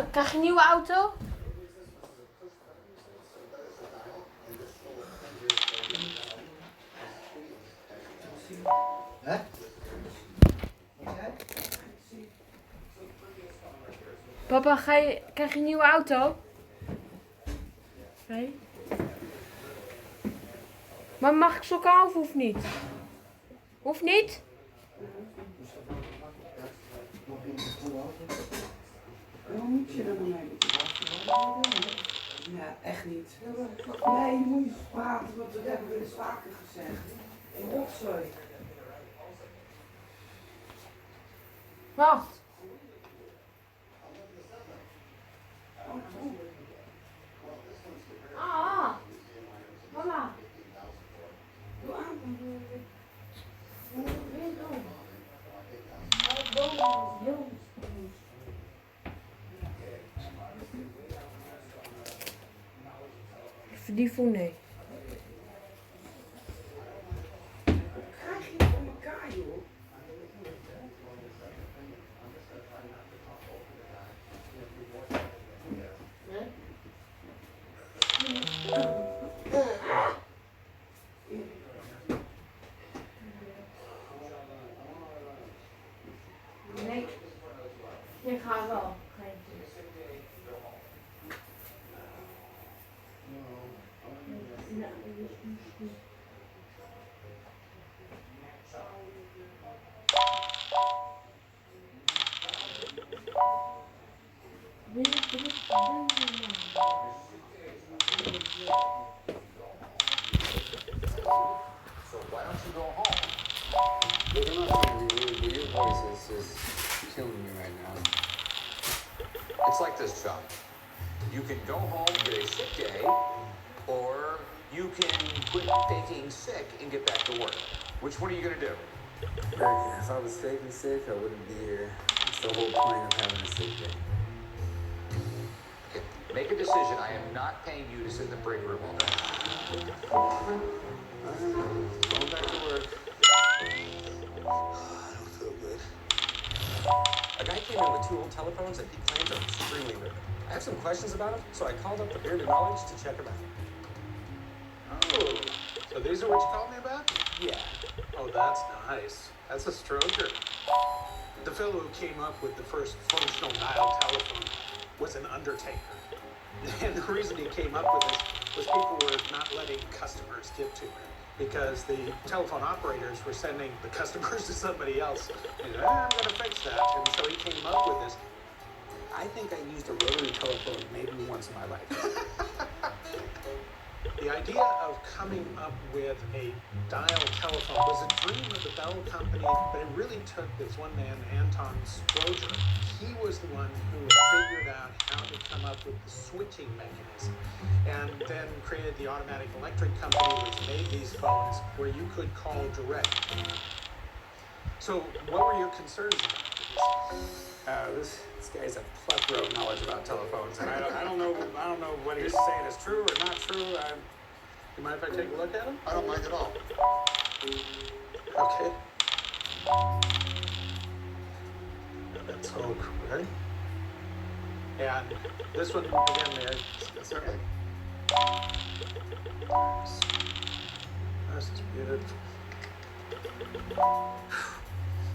Krijg je een nieuwe auto? Hè? Papa, krijg je een nieuwe auto? Nee. Maar mag ik sokken af of niet? Hoeft niet? Waarom moet je er dan mee? Ja, echt niet. Nee, je moet niet praten, want dat hebben we eens vaker gezegd. Rotzooi. Wacht. Ah, mama. Doe aan. Even die voor nee. Krijg je het voor elkaar, joh? Nee. Je gaat wel. So why don't you go home? Look, I'm not trying to be rude, but your voice is just killing me right now. It's like this, Chuck. You can go home and get a sick day, or you can quit faking sick and get back to work. Which one are you going to do? American, if I was faking sick, I wouldn't be here. It's the whole point of having a sick day. Okay, make a decision. I am not paying you to sit in the break room all day. Going back to work. I don't feel good. A guy came in with 2 old telephones that he claims are extremely rare. I have some questions about them, so I called up the Bearded Knowledge to check them out. Oh, so these are what you called me about? Yeah. Oh, that's nice. That's a stroker. The fellow who came up with the first functional dial telephone was an undertaker. And the reason he came up with this was people were not letting customers give to him because the telephone operators were sending the customers to somebody else. And I'm going to fix that. And so he came up with this. I think I used a rotary telephone maybe once in my life. The idea of coming up with a dial telephone was a dream of the Bell Company, but it really took this one man, Anton Stroger. He was the one who figured out how to come up with the switching mechanism and then created the Automatic Electric Company, which made these phones where you could call direct. So what were your concerns about This guy's a plethora of knowledge about telephones, and I don't know what he's saying is true or not true. You mind if I take a look at them? I don't mind at all. Okay. That's all correct. And this one again there. Certainly. This is beautiful.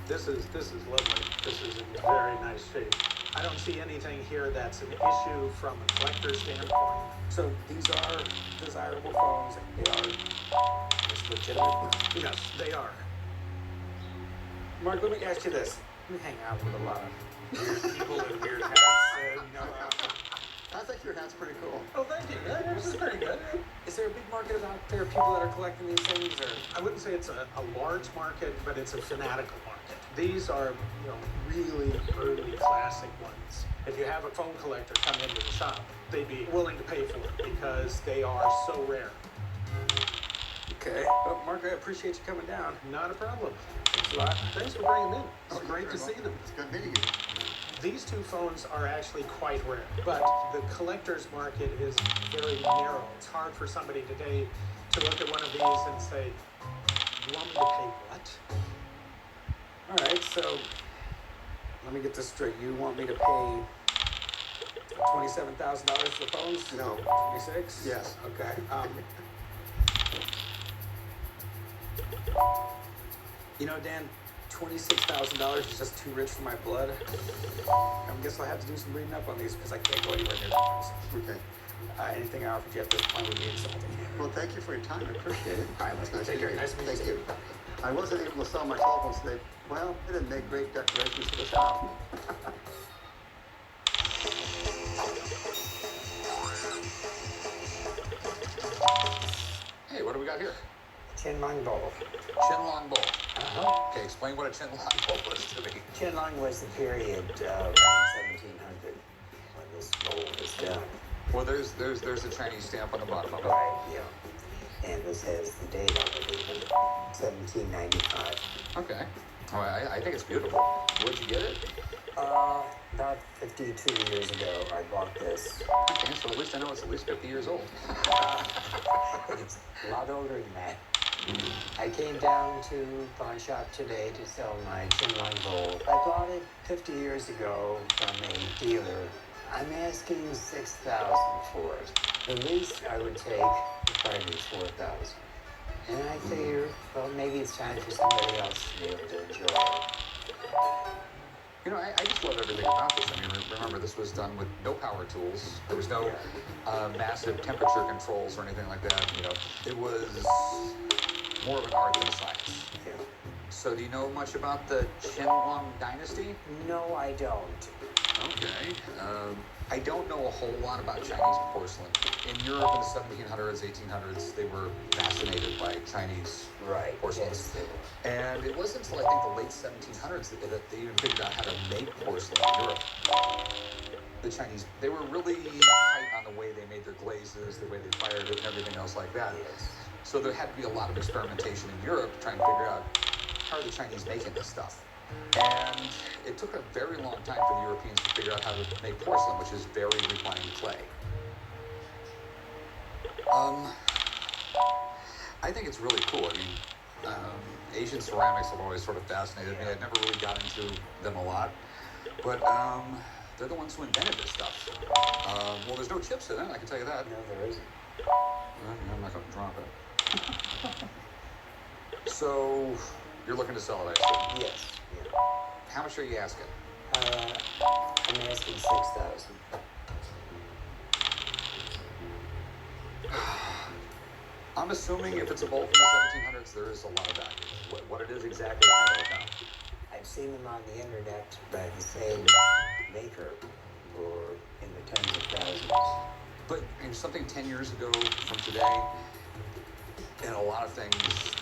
This is lovely. This is in very nice shape. I don't see anything here that's an issue from a collector's standpoint. So these are desirable phones. They are just legitimate. Yes, they are. Mark, let me ask you this. We hang out with a lot of weird people in weird hats. I think your hat's pretty cool. Oh, thank you. Yeah, this is pretty good. Is there a big market out there of people that are collecting these things? Or I wouldn't say it's a large market, but it's a fanatical market. These are, really early classic ones. If you have a phone collector come into the shop, they'd be willing to pay for it because they are so rare. okay. Well, Mark, I appreciate you coming down. Not a problem. Thanks a lot. Thanks for bringing them in. It's Oh, great to you're see welcome. them. It's good meeting you. These 2 phones are actually quite rare, but the collector's market is very narrow. It's hard for somebody today to look at one of these and say, you want me to pay what? All right, so let me get this straight. You want me to pay $27,000 for the phones? No. 26? Yes. Okay. You know, Dan, $26,000 is just too rich for my blood. I guess I'll have to do some reading up on these because I can't go anywhere near them. Okay. Anything I offered you at this point would be insulting. Well, thank you for your time. I appreciate it. All right, let's go. Take care. Nice to meet you. Thank you. I wasn't able to sell my cell phones today. Well, it didn't make great decorations for the shop. Hey, what do we got here? Chinlong bowl. Chinlong bowl. Uh-huh. Okay, explain what a Chinlong bowl is to me. Chinlong was the period around 1700 when this bowl was done. Well, there's a Chinese stamp on the bottom of it. Right, yeah. And this has the date on it even, 1795. Okay. Oh, I think it's beautiful. Where'd you get it? About 52 years ago, I bought this. Okay, so at least I know it's at least 50 years old. It's a lot older than that. I came down to pawn shop today to sell my Chinlong bowl. I bought it 50 years ago from a dealer. I'm asking $6,000 for it. The least I would take would probably be $4,000. And I figure, well, maybe it's time for somebody else to be able to enjoy it. You know, I just love everything about this. I mean, remember, this was done with no power tools. There was no massive temperature controls or anything like that. You know, it was more of an art than a science. Yeah. So do you know much about the Qianlong dynasty? No, I don't. Okay. I don't know a whole lot about Chinese porcelain. In Europe in the 1700s, 1800s, they were fascinated by Chinese Right. porcelain. Yes, they were. And it wasn't until I think the late 1700s that they even figured out how to make porcelain in Europe. The Chinese, they were really tight on the way they made their glazes, the way they fired it, and everything else like that. Yes. So there had to be a lot of experimentation in Europe trying to figure out how are the Chinese making this stuff. And it took a very long time for the Europeans to figure out how to make porcelain, which is very refined clay. I think it's really cool. I mean, Asian ceramics have always sort of fascinated me. I never really got into them a lot, but they're the ones who invented this stuff. Well, there's no chips in it, I can tell you that. No, there isn't. I'm not going to drop it. So, you're looking to sell it, I assume? Yes. Yeah. How much are you asking? I'm asking $6,000. I'm assuming if it's a bowl from the 1700s, there is a lot of value. What it is exactly, I don't know. I've seen them on the internet by the same maker for in the tens of thousands. But something 10 years ago from today, and a lot of things,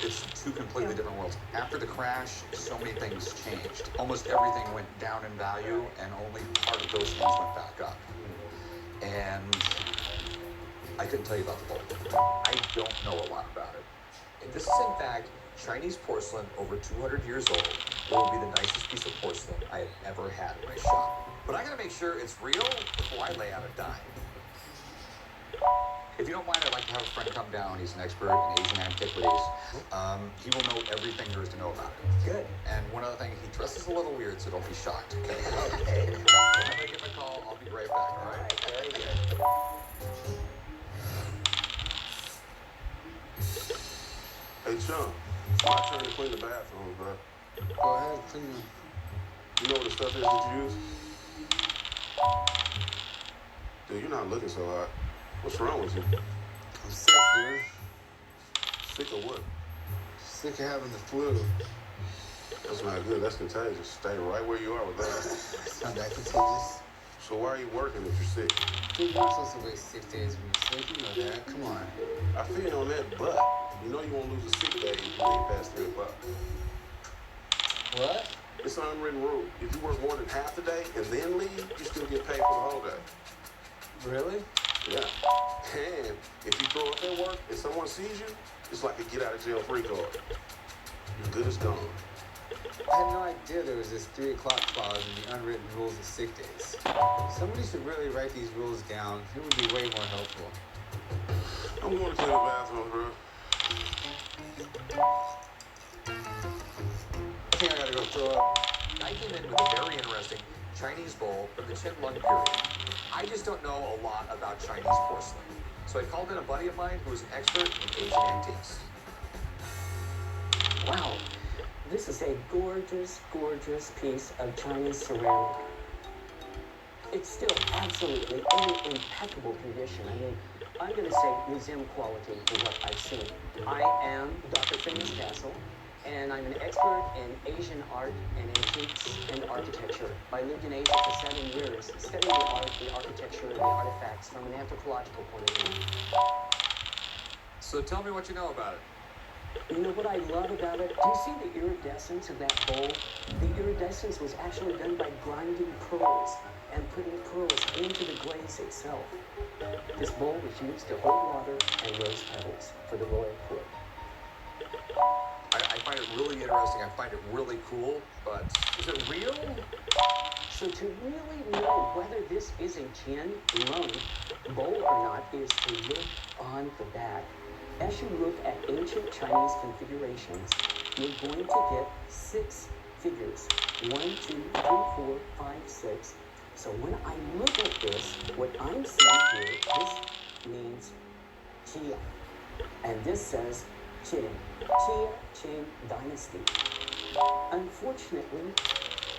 it's two completely different worlds. After the crash, so many things changed. Almost everything went down in value, and only part of those things went back up. And I couldn't tell you about the bowl. I don't know a lot about it. If this is in fact Chinese porcelain over 200 years old, it will be the nicest piece of porcelain I have ever had in my shop. But I gotta make sure it's real before I lay out a dime. If you don't mind, I'd like to have a friend come down. He's an expert in Asian antiquities. He will know everything there is to know about it. Good. And one other thing, he dresses a little weird, so don't be shocked, okay? Okay. Whenever I get my call, I'll be right back, all All right? right, very good. Hey, Sean, it's my turn to clean the bathroom, bro. Go ahead, clean them. You know what the stuff is that you use? Dude, you're not looking so hot. What's wrong with you? I'm sick, dude. Sick of what? Sick of having the flu. That's not good. That's contagious. Stay right where you are with that. It's not that contagious. So why are you working if you're sick? Dude, you're not supposed to wait 6 days when you're sick. You know that. Come on. I feel you on that, but you know you won't lose a sick day if you leave past 3 o'clock. What? It's an unwritten rule. If you work more than half the day and then leave, you still get paid for the whole day. Really? Yeah. And if you throw up at work and someone sees you, it's like a get out of jail free card. You're good as gone. I had no idea there was this 3 o'clock clause in the unwritten rules of sick days. Somebody should really write these rules down. It would be way more helpful. I'm going to clean the bathroom, bro. I think I gotta go throw up. I came in with a very interesting Chinese bowl from the Qin-Lung period. I just don't know a lot about Chinese porcelain. So I called in a buddy of mine who is an expert in Asian antiques. Wow, this is a gorgeous, gorgeous piece of Chinese ceramic. It's still absolutely in impeccable condition. I mean, I'm going to say museum quality for what I've seen. I am Dr. Phineas Castle, and I'm an expert in Asian art and antiques and architecture. I lived in Asia for 7 years, studying the art, the architecture, and the artifacts from an anthropological point of view. So tell me what you know about it. You know what I love about it? Do you see the iridescence of that bowl? The iridescence was actually done by grinding pearls and putting pearls into the glaze itself. This bowl was used to hold water and rose petals for the royal court. I find it really interesting. I find it really cool, but is it real? So to really know whether this is a Qin-Lung bowl or not is to look on the back. As you look at ancient Chinese configurations, you're going to get 6 figures. 1, 2, 3, 4, 5, 6. So when I look at this, what I'm seeing here, this means Qia. And this says Qin. Qia Qin Dynasty. Unfortunately,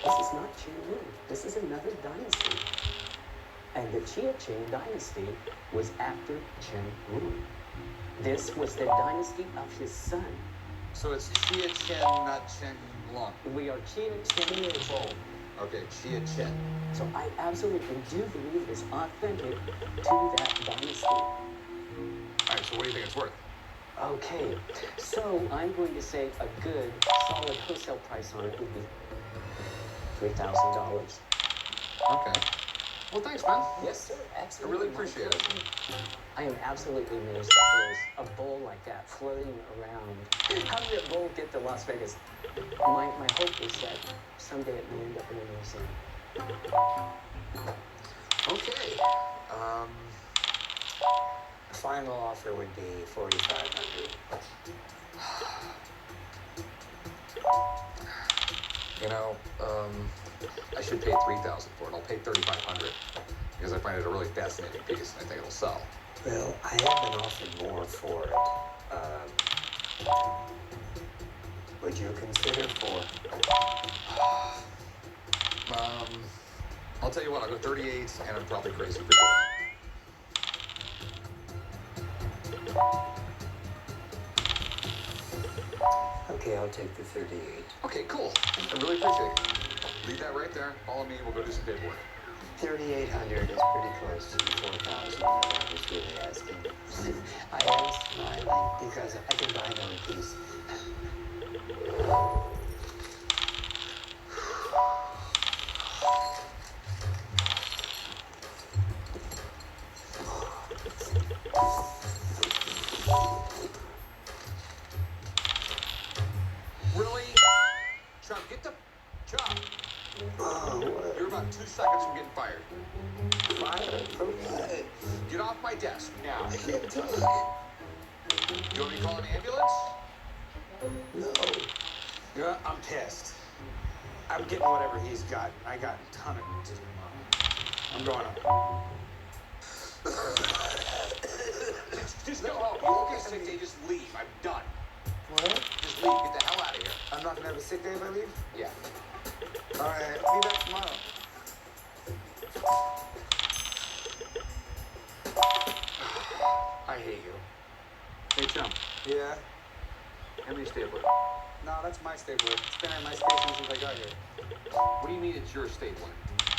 this is not Qin-Lung. This is another dynasty. And the Qia Qin Dynasty was after Qin-Lung. This was the dynasty of his son. So it's Chia Chen, not Chen Long. We are Qia Qin Bowl. Okay, Chia Chen. So I absolutely do believe it's authentic to that dynasty. All right, so what do you think it's worth? Okay, so I'm going to say a good, solid wholesale price on it would be $3,000. Okay. Well, thanks, man. Yes, sir. I Absolutely. really appreciate it. I am absolutely amazed that there's a bowl like that floating around. How did that bowl get to Las Vegas? My hope is that someday it may end up in a museum. Okay. Final offer would be $4,500. You know, I should pay $3,000 for it. I'll pay $3,500 because I find it a really fascinating piece and I think it'll sell. Well, I have been offered more for it. Would you consider 4? I'll tell you what, I'll go 38 and I'm probably crazy for doing Okay, I'll take the 38. Okay, cool. I really appreciate it. Leave that right there. Follow me. We'll go do some paperwork. 3,800 is pretty close to the 4,000 that I was really asking. I am smiling because I can buy another piece. Really? Chum, get the... Chum, Oh, what? you're about 2 seconds from getting fired. Fired for what? Get off my desk now. I can't talk. You want me to call an ambulance? No. You know, I'm pissed. I'm getting whatever he's got. I got a ton of to do tomorrow. I'm going up. Just go home. You won't get a sick day. Just leave. I'm done. What? Just leave. Get the hell out of here. I'm not gonna have a sick day if I leave? Yeah. Alright, I'll be back tomorrow. I hate you. Hey, Chum. Yeah? Hand me a stapler. No, that's my stapler. It's been at my station since I got here. What do you mean it's your stapler?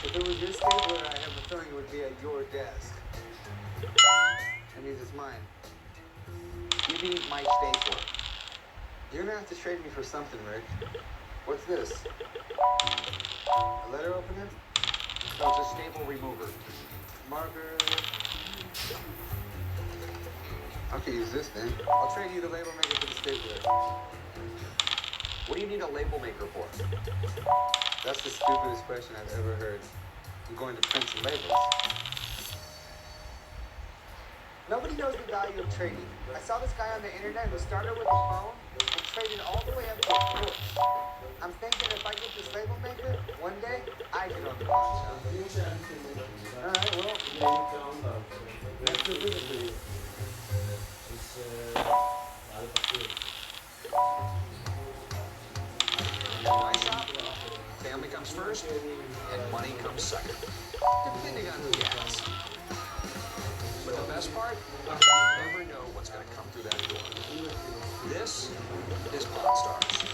If it was your stapler, I have a feeling it would be at your desk. That means it's mine. Give me my stapler. You're gonna have to trade me for something, Rick. What's this? A letter opener? No, it's a staple remover. Marker? I could use this then. I'll trade you the label maker for the stapler. What do you need a label maker for? That's the stupidest question I've ever heard. I'm going to print some labels. Nobody knows the value of trading. I saw this guy on the internet who started with a phone and traded all the way up to a fourth. I'm thinking if I get this label maker, one day I can own the pawn shop. All right, well, that's the business for you. My shop, family comes first, and money comes second, depending on who you ask. But the best part, you never know what's going to come through that door. This is Pawn Stars.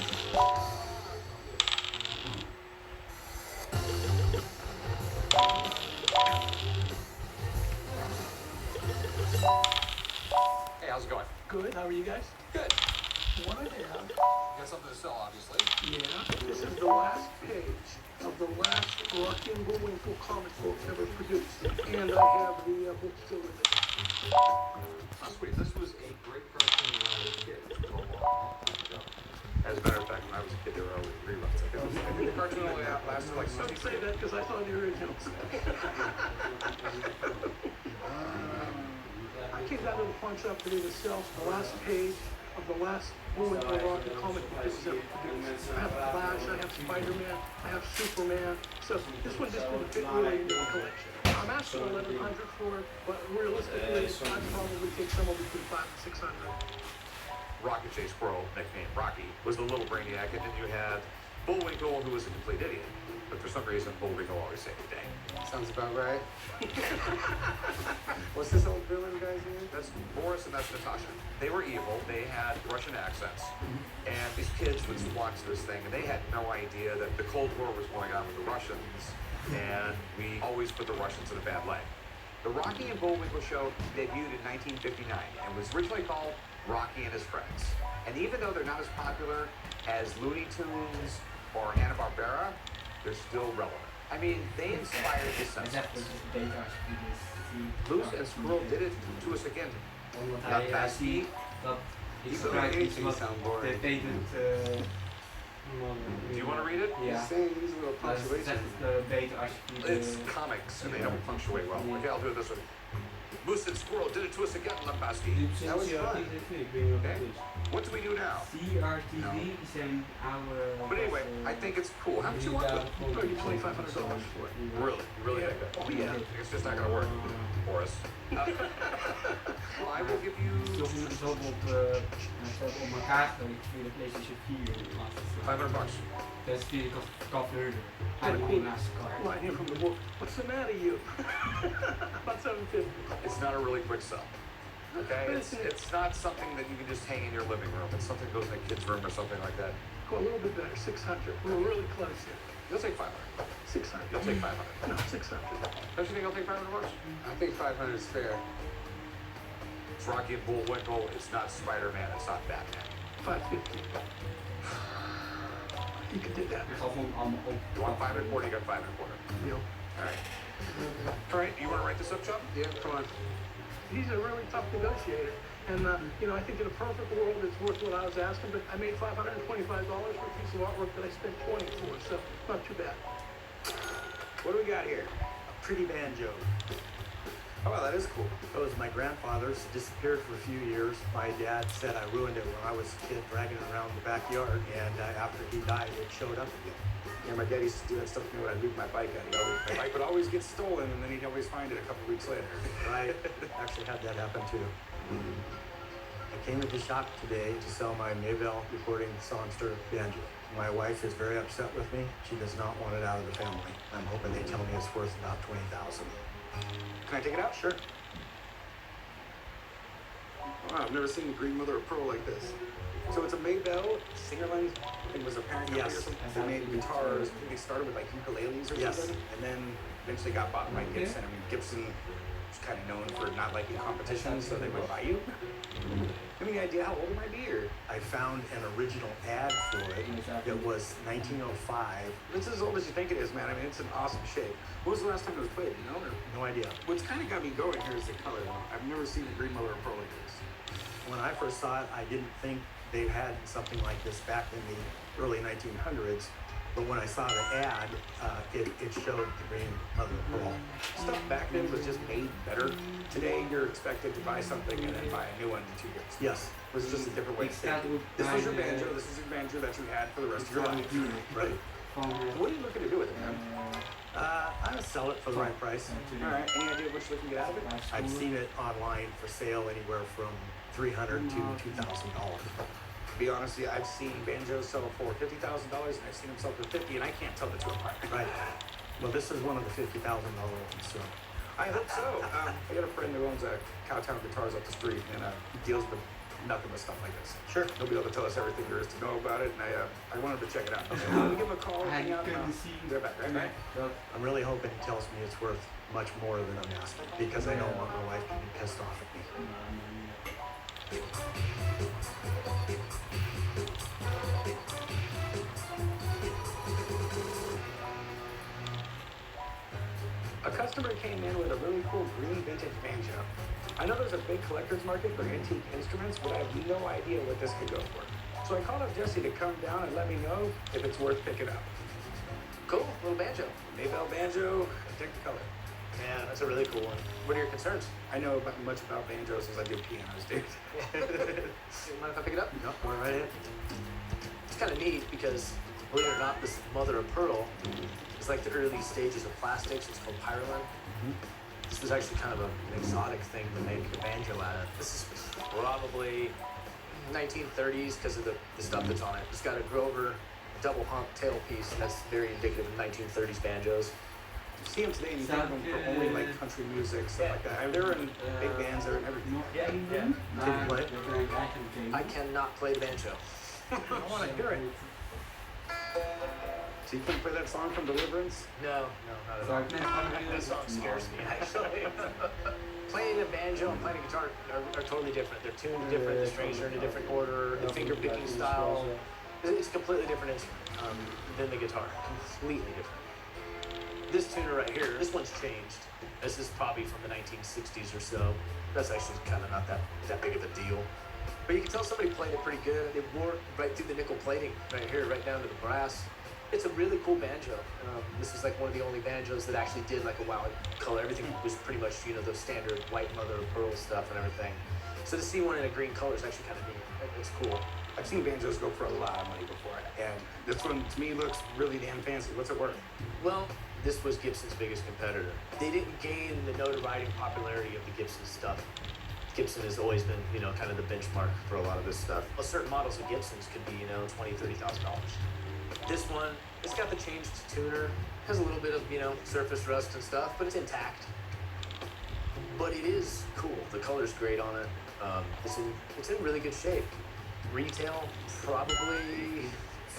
Hey, how's it going? Good. How are you guys? Good. What I have, You got something to sell, obviously. yeah, this is the last page of the last Rocky and Bullwinkle comic book ever produced. And I have the book still with it. Oh, sweet. This was a great cartoon when I was a kid. This was a long time ago. As a matter of fact, when I was a kid, there were always reruns. I think the cartoon only lasted like Don't say that because I saw the originals. I came down to the pawn shop today to sell the last page of the last Bullwinkle Rocky comic book that was ever produced. I have Flash, I have Spider-Man, I have Superman. So this one just didn't fit really into the collection. I'm asking $1,100 for it, but realistically, I'd probably take somewhere between $500 and $600. Rocket J. Squirrel, nicknamed Rocky, was the little brainiac, and then you had Bullwinkle, who was a complete idiot. But for some reason, Bullwinkle always saved the day. Sounds about right. What's this old villain guy's name? That's Boris and that's Natasha. They were evil. They had Russian accents. And these kids would watch this thing, and they had no idea that the Cold War was going on with the Russians, and we always put the Russians in a bad light. The Rocky and Bullwinkle show debuted in 1959 and was originally called Rocky and His Friends. And even though they're not as popular as Looney Tunes or Hanna-Barbera, they're still relevant. I mean, they inspired the Simpsons. Loose and Squirrel did it to us again. Not Basky. He's doing anything sound boring. Do you want to read it? He's saying these little punctuations. It's comics and they don't punctuate well. Okay, I'll do it this way. Moose and Squirrel did it to us again, Lembaski. That was fun. Okay. What do we do now? But anyway, I think it's cool. How much you want? I'll give you $2,500 for it. Really? You really think that? Oh, yeah. It's just not going to work, Boris. Well, I will give you $500. Right here from the book. What's the matter, you? About $750. It's not a really quick sell. Okay? It's not something that you can just hang in your living room. It's something that goes in a kid's room or something like that. Go a little bit better, 600. We're really close here. You'll take 500. 600. You'll take 500. No, 600. Don't you think I'll take $500? I think 500 is fair. It's Rocky and Bullwinkle. It's not Spider-Man. It's not Batman. 550. You can do that. You want 525? You got 525. Deal. All right. All right. You want to write this up, Chuck? Yeah, come on. He's a really tough negotiator. And, I think in a perfect world, it's worth what I was asking, but I made $525 for a piece of artwork that I spent $20 for, so not too bad. What do we got here? A pretty banjo. Oh, wow, that is cool. It was my grandfather's. Disappeared for a few years. My dad said I ruined it when I was a kid, dragging it around the backyard, and after he died, it showed up again. Yeah, my dad used to do that stuff to me when I'd leave my bike out. My bike would always get stolen, and then he'd always find it a couple weeks later. I actually had that happen too. I came to the shop today to sell my Maybell recording songster banjo. My wife is very upset with me. She does not want it out of the family. I'm hoping they tell me it's worth about $20,000. Can I take it out? Sure. Wow, I've never seen Green Mother of Pearl like this. So it's a Maybell. Singerland thing was a parent company or something. They made guitars. I think they started with like ukuleles or something, and then eventually got bought by Gibson. I mean, Gibson was kind of known for not liking competition, so they would buy you. Have any idea how old it might be? Or I found an original ad for it. It was 1905. it's as old as you think it is, man. I mean, it's in awesome shape. When was the last time it was played? You know? Or No idea. what's kind of got me going here is the color. I've never seen a Green Mother of Pearl like this. When I first saw it, I didn't think they had something like this back in the early 1900s. But when I saw the ad, it showed the green mother of pearl. Stuff back then was just made better. Today, you're expected to buy something and then buy a new one in 2 years. Yes. It was just a different way to think. This was your banjo. This is your banjo that you had for the rest of your life. Right. What are you looking to do with it, man? I'm gonna sell it for the right price. All right. Any idea what you're looking to get out of it? I've seen it online for sale anywhere from $300 to $2,000. To be honest with you, I've seen banjos sell for $50,000 and I've seen them sell for $50,000, and I can't tell the two apart. Right. Well, this is one of the $50,000 ones, so. I hope so. I got a friend who owns a Cowtown Guitars up the street, and he deals with nothing but stuff like this. Sure. He'll be able to tell us everything there is to know about it, and I wanted to check it out. Okay. Let me give him a call. Hang out. They're back, right? I'm really hoping he tells me it's worth much more than I'm asking, because I don't want my wife to be pissed off at me. A customer came in with a really cool green vintage banjo. I know there's a big collector's market for antique instruments, but I have no idea what this could go for. So I called up Jesse to come down and let me know if it's worth picking up. Cool, little banjo. Maybell banjo, dig the color. Yeah, that's a really cool one. What are your concerns? I know about much about banjos as I do pianos, dude. You mind if I pick it up? No, go right ahead. It's kind of neat because, believe it or not, this mother of pearl is like the early stages of plastics. It's called pyroline. This was actually kind of an exotic thing to make a banjo out of. This is probably 1930s because of the stuff that's on it. It's got a Grover double hump tailpiece, and that's very indicative of 1930s banjos. You see them today and you think of them for only like country music, stuff like that. I mean, they're in big bands, they're in everything. Yeah. Can you play it? I cannot play the banjo. I want to hear it. So you couldn't play that song from Deliverance? No, not at all. That song scares me, actually. Playing a banjo and playing a guitar are totally different. They're tuned different, the strings are in a different order, the finger picking style. It's a completely different instrument than the guitar. Completely different. This tuner right here, this one's changed. This is probably from the 1960s or so. That's actually kind of not that big of a deal. But you can tell somebody played it pretty good. It wore right through the nickel plating right here, right down to the brass. It's a really cool banjo. This is like one of the only banjos that actually did like a wild color. Everything was pretty much, you know, the standard white mother of pearl stuff and everything. So to see one in a green color is actually kind of neat. It's cool. I've seen banjos go for a lot of money before, and this one to me looks really damn fancy. What's it worth? Well, this was Gibson's biggest competitor. They didn't gain the notoriety and popularity of the Gibson stuff. Gibson has always been, you know, kind of the benchmark for a lot of this stuff. Well, certain models of Gibsons could be, you know, $20,000, $30,000. This one, it's got the changed tuner, has a little bit of, you know, surface rust and stuff, but it's intact. But it is cool. The color's great on it. It's in really good shape. Retail, probably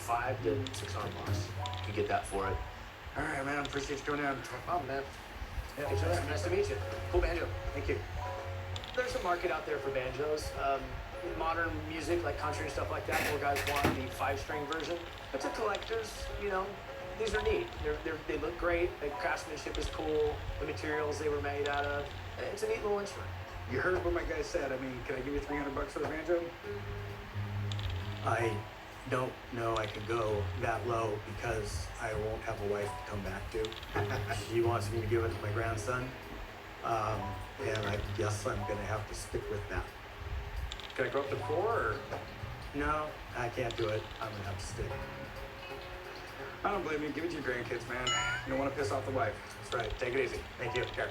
$500 to $600. You can get that for it. All right, man. I appreciate you coming down. No problem, man. Yeah, nice to meet you. Cool banjo. Thank you. There's a market out there for banjos. Modern music, like country and stuff like that, more guys want the 5-string version. But to collectors, you know, these are neat. They look great. The craftsmanship is cool. The materials they were made out of. It's a neat little instrument. You heard what my guy said. I mean, can I give you $300 for the banjo? I don't know I can go that low because I won't have a wife to come back to. She wants me to give it to my grandson. And I guess I'm gonna have to stick with that. Can I go up to 4 or? No, I can't do it. I'm gonna have to stick. I don't blame you. Give it to your grandkids, man. You don't want to piss off the wife. That's right. Take it easy. Thank you. Care.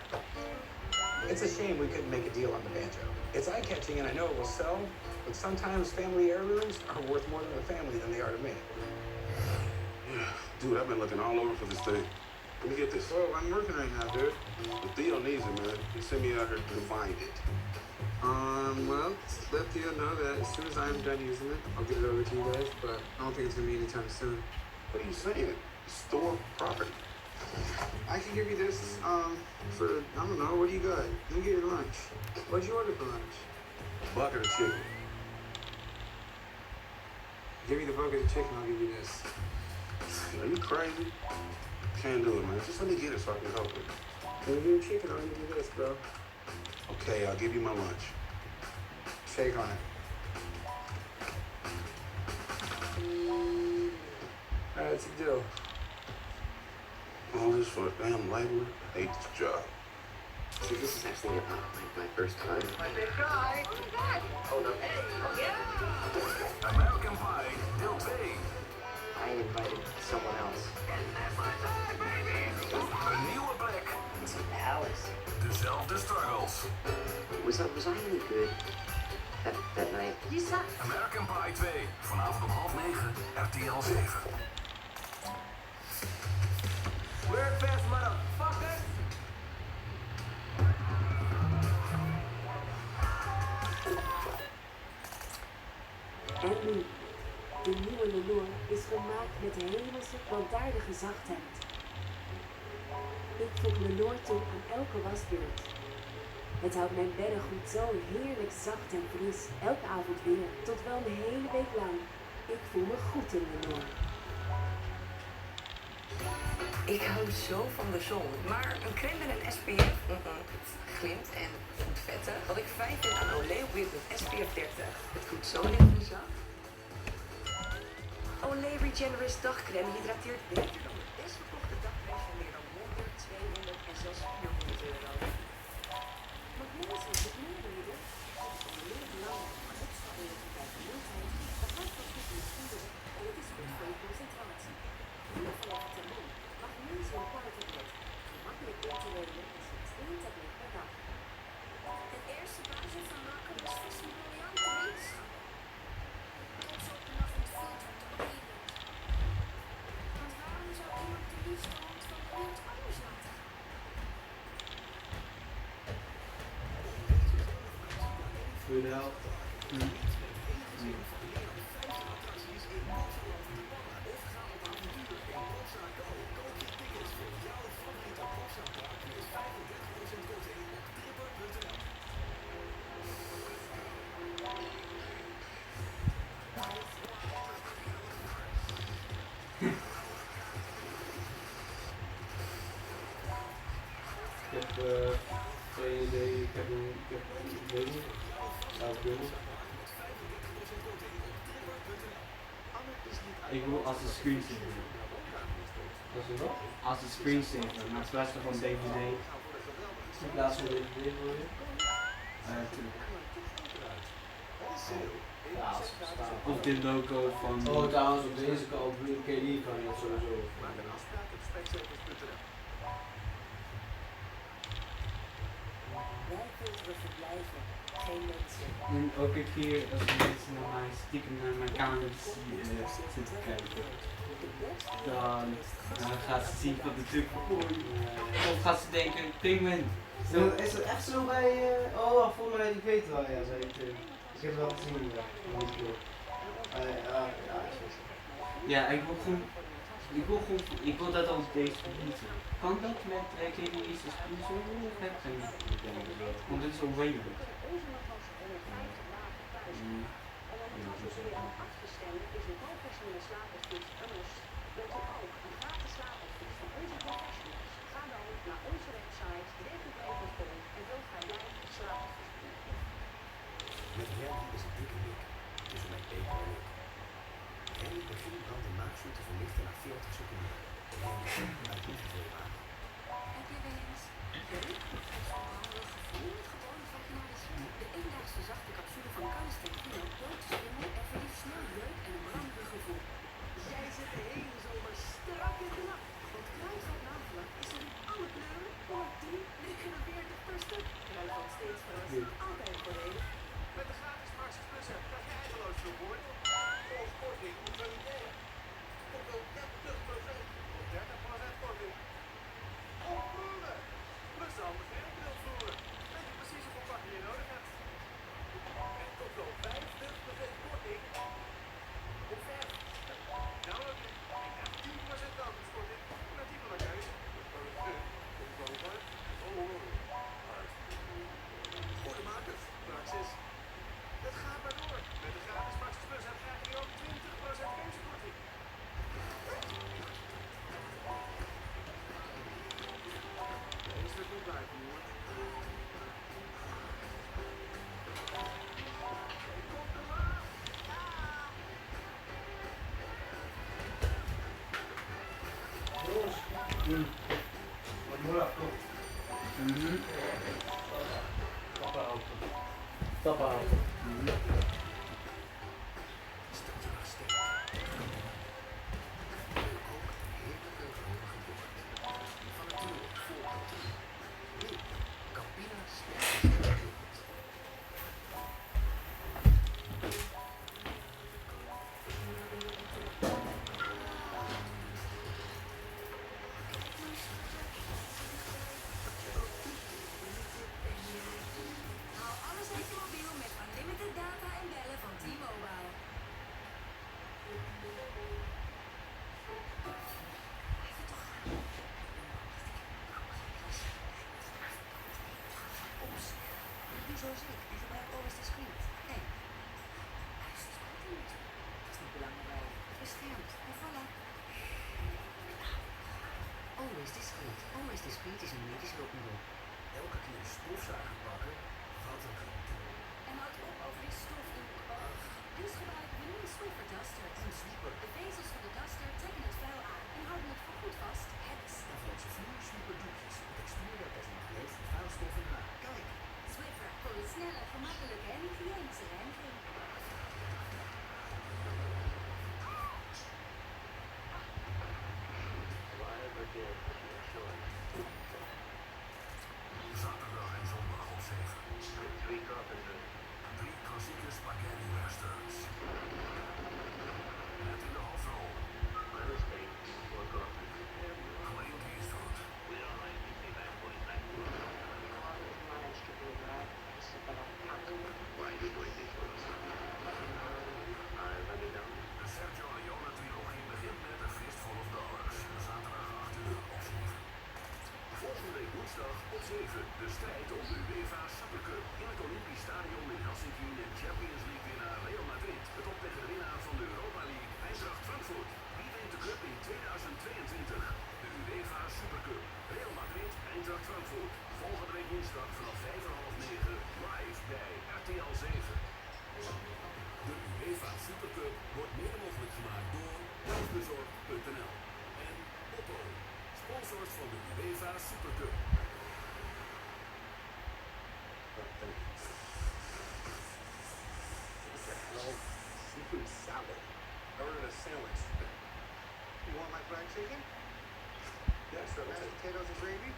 It's a shame we couldn't make a deal on the banjo. It's eye-catching and I know it will sell, but sometimes family heirlooms are worth more to the family than they are to me. Dude, I've been looking all over for this thing. Let me get this. Whoa, I'm working right now, dude. But Theo needs it, man. He sent me out here to find it. Well, let Theo know that as soon as I'm done using it, I'll get it over to you guys, but I don't think it's gonna be anytime soon. What are you saying? Store property. I can give you this, for, I don't know, what do you got? Let me get your lunch. What'd you order for lunch? A bucket of chicken. Give me the bucket of chicken, I'll give you this. Are you crazy? Can't do it, man. Just let me get it so I can help it. Give me your chicken, I'll give you this, bro. Okay, I'll give you my lunch. Shake on it. Alright, what's the deal? All this for a damn labor. I hate this job. See, this is actually my first time. My big guy. Who's that? Oh, no. Hey, oh, yeah. American Pie, deel 2. I invited someone else. Een nieuwe plek. It's a palace. Dezelfde struggles. Was I any good that night? You suck. American Pie 2, vanavond om 8:30, RTL 7. Work fast, motherfucker. En nu, de nieuwe Lenore is gemaakt met de hemelse, plantaardige zachtheid. Ik voeg Lenore toe aan elke wasbeurt. Het houdt mijn beddengoed zo heerlijk zacht en fris, elke avond weer, tot wel een hele week lang. Ik voel me goed in Lenore. Ik hou zo van de zon, maar een crème met een SPF, glimt en goed vetten. Wat ik fijn vind aan Olé Whip met SPF 30. Het komt zo lekker in de zak. Olé Regenerist dagcrème hydrateert beter dan de best verkochte dagcrème van meer dan 100, 200 en zelfs 400 euro. Magnesium zit meer in je van meer belangrijk voor opschaling bij vermoeidheid, de hart van goed in de spieren en het is goed voor je concentratie. Hier vanaf de mond. Magnesium powertablet. Gemakkelijk in te nemen en slechts 1 tablet per dag. Het eerste basis van maken was vast een briljante wetenschap. Dat zo op een avond filter te opnemen. Want waarom zou iemand de liefste hand van de wereld anders laten gaan? Voor de helft. Ik heb geen idee, ik heb weet niet. Zou kunnen. Ik wil als een screensaver. Dat is wat? Als een screensaver, maar in plaats van DVD. In plaats van DVD wil je? Tuurlijk. Ja, als het bestaat. Of dit logo van... Oh, trouwens, op deze kant, op KD kan je dat sowieso. Wij filteren verblijven, geen mensen. En ook ik hier, als mensen naar mij stiekem naar mijn kamer zitten kijken, dan gaat ze zien van de truc of gaat ze denken, Pingman. Is dat echt zo bij, oh volgens mij, ik weet wel, ja, zei ik. Ik heb het wel gezien, ja. Ja, ik wil dat als deze verliezen. Kan dat met KD's als sponsor of heb ik geen idee? Want dit is al redelijk. Met Randy is het dikke lik tussen mijn peper en ik. Randy begint brand de maagzuur te verlichten na 40 seconden. Randy komt uit liefdevol aan. Heb je wel eens gelukt met zo'n handig gevoel? Gewoon vaginalisme. De eendaagse zachte capsule van Karsten Kino doodt de schimmel en verliest snel jeuk en een brandig gevoel. Jij zit de hele zomer strak in de nacht. Want kruidvat nagelak is er in alle kleuren voor 10,49 per stuk. Kruidvat steeds verrast, altijd voordelig. Met de gratis Maxis Plus app krijg je eindeloos veel voordeel. Volgens korting op een idee. Tot wel 30% of 30% korting. Opvoeren! Plus dan de verdeelvoeren. Weet je precies hoeveel pakken je nodig hebt. En tot wel 25% korting op verf. Nou ook niet. Ik heb 10% danskorting met die van de keuze. Goede maken. Tapavond. Hou alles uit je mobiel met unlimited data en bellen van T-Mobile. Doe zoals ik en gebruik always discreet. Nee. Luister, wat niet. Dat is niet belangrijk. Het beschermt. En voilà. Always discreet. Always discreet is een medisch hulpmiddel. Elke keer een stofzuiger pakken, wat een gedoe. En houd op over die stofdoek. Dus gebruik de nieuwe Swiffer Duster. En sweeper. De vezels van de duster trekken het vuil aan en houden het voorgoed vast. Het is En van onze vloer sweeper doekjes. De textuur werkt als een magneet voor vuilstof en haar. Kijk. Swiffer voor een snelle, gemakkelijke en hygiënische reiniging. Zaterdag en zondag op 7. 3 klassieke spaghetti westerns. Met in de hoofdrol Clint Eastwood. De Sergio Leone trilogie begint met A Fistful of Dollars. Zaterdag 8 uur op 7. Volgende week woensdag op 7. De strijd om de UEFA Supercup. In het Olympisch Stadion in Helsinki neemt Champions League winnaar Real Madrid het op tegen de winnaar van de Europa League, Eintracht Frankfurt. Wie wint de cup in 2022? De UEFA Supercup. Real Madrid, Eintracht Frankfurt. Volgende week woensdag vanaf 5:30 live bij RTL 7. De UEFA Supercup wordt mede mogelijk gemaakt door thuisbezorg.nl en Oppo, sponsors van de UEFA Supercup. Well, seafood salad. I ordered a sandwich. You want my fried chicken? Yeah, sure. Mashed potatoes and gravy?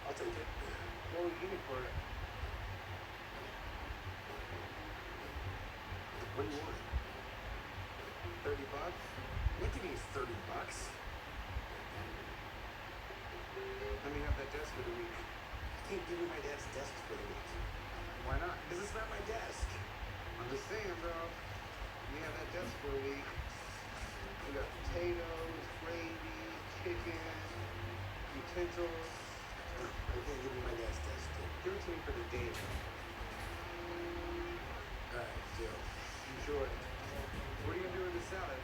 I'll take it. What will you give me for it? What do you want? $30? What do you mean $30? Let me have that desk for the week. I can't give you my dad's desk for the week. Why not? Because it's not my desk. I'm just saying, bro. We have that desk for a week. We got potatoes, gravy, chicken, utensils. I can't give you my dad's desk, dude. Give it to me for the day. Alright, deal. Enjoy. What are you gonna do with the salad?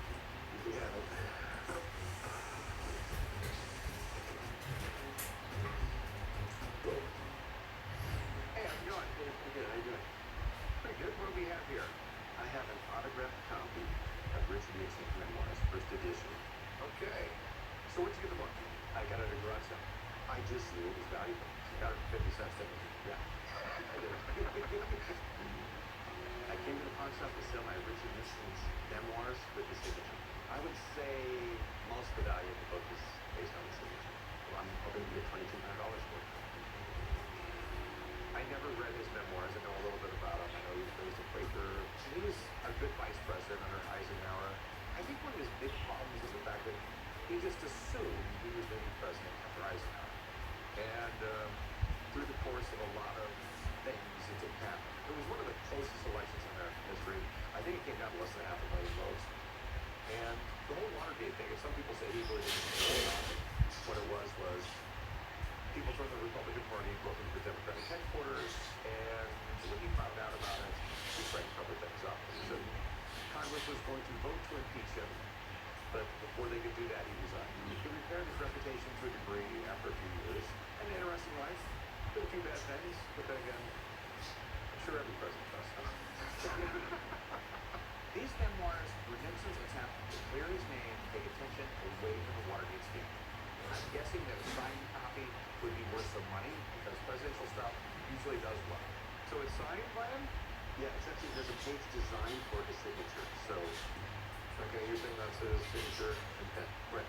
You can have it. Hey, how's it going? Good. How you doing? Pretty good. What do we have here? I have an autographed copy of Richard Nixon's memoirs, first edition. Okay. So where'd you get the book? I got it at a garage sale. I just knew it was valuable. Got it for 50 cents, didn't you? Yeah. I came to the pawn shop to sell my Richard Nixon's memoirs with the signature. I would say most of the value of the book is based on the signature. Well, I'm hoping to get $2,200 for it. I never read his memoirs. I know a little bit about him. I know he was raised a Quaker. He was a good vice president under Eisenhower. I think one of his big problems is the fact that he just assumed he was going to be president after Eisenhower. And through the course of a lot of things, it didn't happen. It was one of the closest elections in American history. I think it came down to less than 500,000 votes. And the whole Watergate thing, and some people say he really didn't know about it. What it was people from the Republican Party broke into the Democratic headquarters, and when he found out about it, he tried to cover things up. So Congress was going to vote to impeach him, but before they could do that, he resigned. He repaired his reputation to a degree after a few years. An interesting life, did a few bad things, but then again, I'm sure every president does. These memoirs were Nixon's attempt to clear his name, take attention away from the Watergate scheme. I'm guessing that a signed copy would be worth some money because presidential stuff usually does well. So it's signed by him? Yeah, it's actually, there's a page designed for his signature. So, Okay, you're saying that's his signature and pen. right.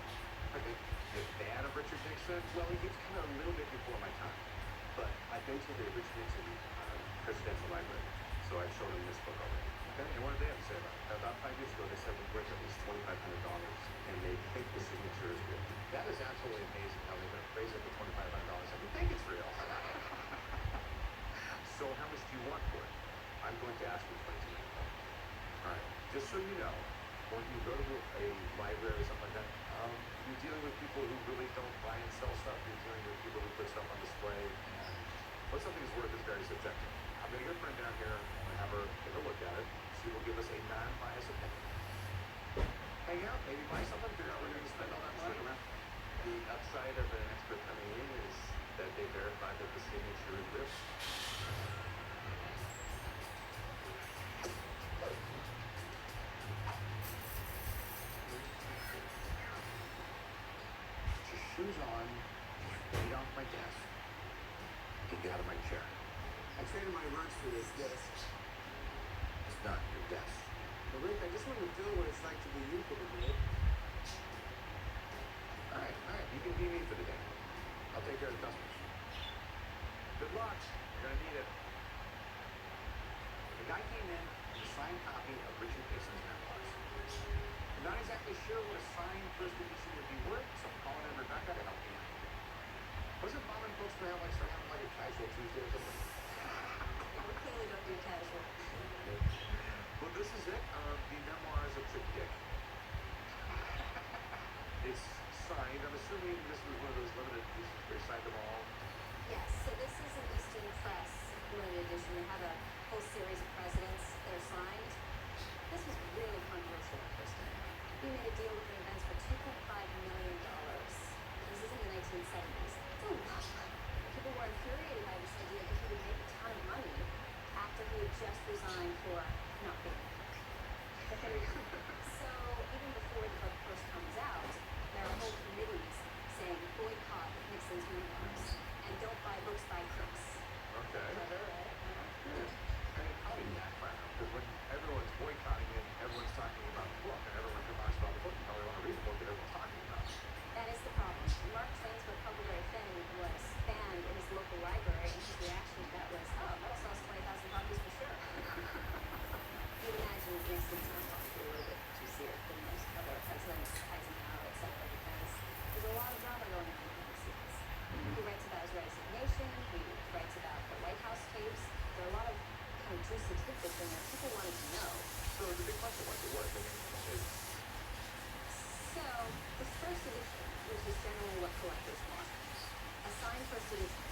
Okay. The fan of Richard Nixon? Well, it's kind of a little bit before my time. But I've been to the Richard Nixon Presidential Library. So I've shown him this book already. Okay, and what did they have to say about it? About 5 years ago, they said it's worth at least $2,500, and they think the signature is good. That is absolutely amazing how they're going to praise it for $2,500 and we think it's real. So how much do you want for it? I'm going to ask for $22 million. All right, just so you know, when you go to a library or something like that, you're dealing with people who really don't buy and sell stuff. You're dealing with people who put stuff on display. And what something is worth is very subjective. I'm going to get a friend down here. I'm going to have her take a look at it. She will give us a non-biased opinion. Hang out, maybe buy something, figure out where you're going to spend all that money. The upside of an expert coming in is that they verify that the signature is real. Put your shoes on, get off my desk, and get out of my chair. I traded my lunch for this desk. It's not your desk. But Rick, I just want to feel what it's like to be you for the day. All right, you can be me for the day. I'll take care of the customers. Good luck. You're going to need it. The guy came in with a signed copy of Richard Nixon's memoirs. I'm not exactly sure what a signed first edition would be worth, so I'm calling in Rebecca to help me out. Wasn't Mom and folks going to start having like a casual Tuesday or something? We clearly don't do casual. Well, this is it. The memoirs of Trick Dick. It's signed. I'm assuming this was one of those limited editions where they signed them all. Yes, so this is an Eastern Press limited edition. They have a whole series of presidents that are signed. This was really controversial at first. He made a deal with the events for $2.5 million. This is in the 1970s. It's a lot. People were infuriated by this idea that he would make a ton of money after he had just resigned for not being So even before the book first comes out, there are whole committees saying boycott Nixon's memoirs and don't buy books by crooks. Okay. Clever, right? And it probably backfired because when everyone's boycotting it, everyone's talking about the book, and everyone who talks about the book, you probably want to read the book that everyone's talking about. That is the problem. Mark Twain's book, Huckleberry Finn, was banned in his local library, and his reaction to that was, oh, that'll sell us 20,000 copies for sure. You imagine Nixon's response to a little bit too serious than most other presidents, Eisenhower, etc., because there's a lot of drama going on behind the scenes. He writes about his resignation, he writes about the White House tapes. There are a lot of kind of juicy tidbits in there people wanted to know. So the big question was, it worked. I mean, So, the first edition, which is generally what collectors want, a signed first edition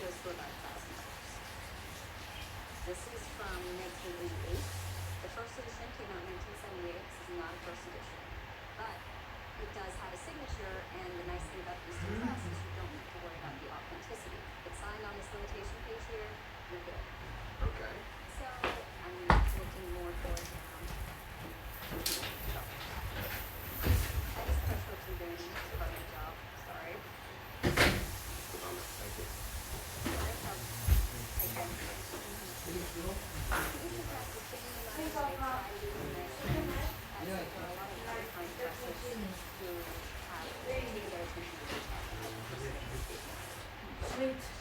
goes for about $1,000. This is from 1988. The first edition came out in 1978. This is not a first edition. But it does have a signature, and the nice thing about Eastern Press is you don't have to worry about the authenticity. It's signed on this limitation page here, you're good. Okay. So, I'm looking more towards I just pressed what you're doing. It's part of my job. Sorry. Thank you.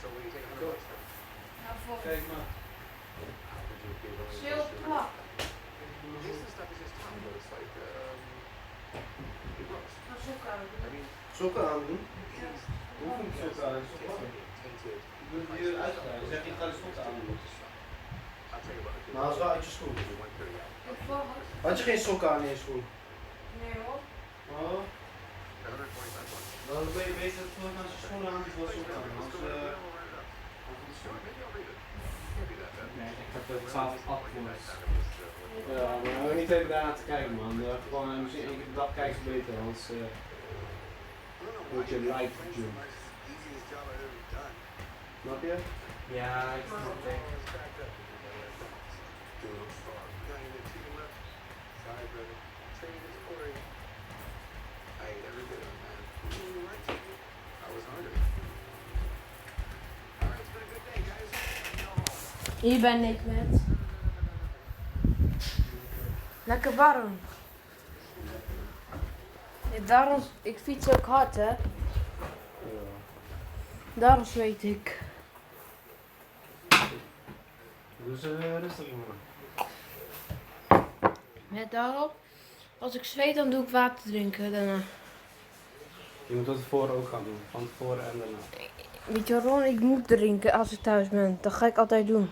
So what do you take on the books for? Kijk maar. Chill plak. This stuff is just tiny, but it's like, it grows. I mean, Sokken aandoen? these Hoe vind ik sokken aan? kids are being tainted. Ik wil het hier uitgaan. Dan zeg je, ik ga de sokken aandoen. I'll tell you what. Maar dat is wel uit je schoen. 130 Had je geen sokken aan in je schoen? Nee hoor. Oh. 125 bucks. Dan ben je beter terug naar je schoenen aan dan sokken aan. Anders, Nee, ik heb er 12 afgevoerd. ja, maar niet even daarna te kijken, man. Gewoon misschien één keer per dag kijken is beter, anders word je live jump. Snap je? Ja, ik snap het. Sorry, brother. Training is Corey. I ate every bit of it, man. I was hungry. All right, it's been a good day, guys. Go home. Hier ben ik met. Lekker warm. Ja, daarom, ik fiets ook hard, hè. Ja. Daarom zweet ik. Dus rustig man. Met daarop, als ik zweet dan doe ik water drinken daarna. Je moet dat tevoren ook gaan doen, van tevoren en daarna. Weet je Ron, ik moet drinken als ik thuis ben. Dat ga ik altijd doen.